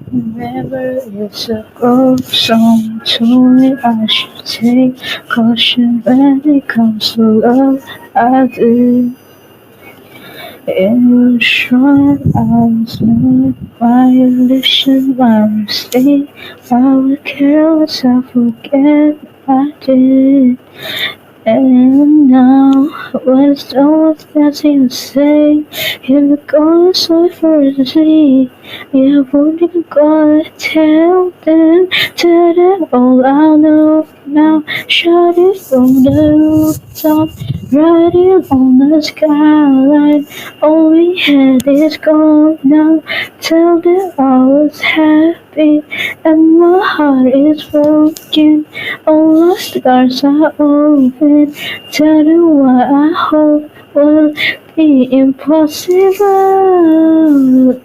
Never is a ghost song told me I should take caution when it comes to love. I did. In your shrine, I was not violation, my mistake. I was careless, I forget I did. And now, when it's done, what's nothing to say? If the gods are for to see, yeah, what you gonna tell them all I know now. Shout it from the rooftop, riding on the skyline. All we had is gone now. Tell them I was happy, and my heart is broken. All the stars are open. Tell them what I hope will be impossible.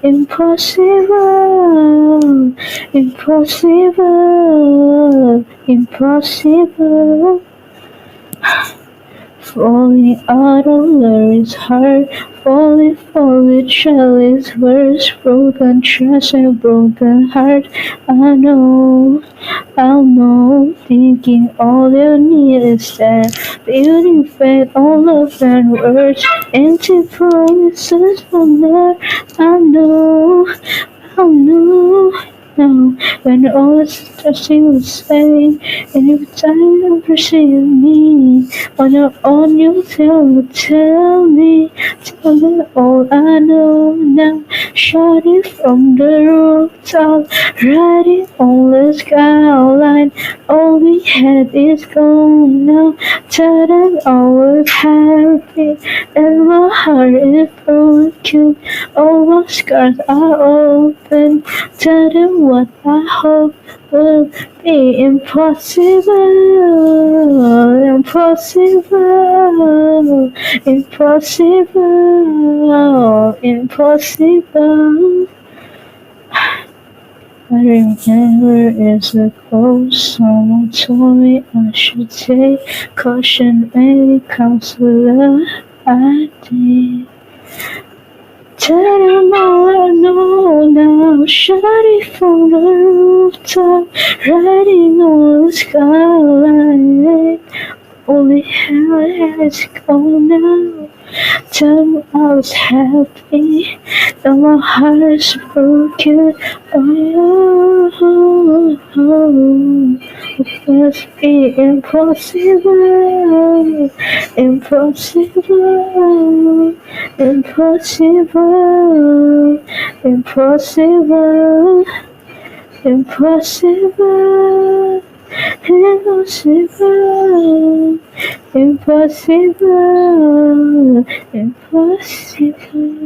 Impossible. Impossible. Impossible. Falling out of love is hard. Falling, shell is worse. Broken trust and broken heart. I know, thinking all you need is that beauty fade, all of that words, empty promises from there. I know, when all is touching the same, and every time you perceive me, on your own you tell me all I know now. Shout it from the rooftop, riding on the skyline. All we had is gone now. Tell them I was happy, and my heart is broken. All my scars are open. Tell them what I hope will be impossible. Impossible. Impossible. Impossible. I remember it's a ghost. Someone told me I should take caution when it comes to love. I did. Tell them all I know now. Shout it from the rooftop, riding on the skyline. Only hell has gone now. Tell me I was happy, and my heart is broken. Oh, it must be impossible, impossible, impossible, impossible, impossible. Impossible, impossible, impossible.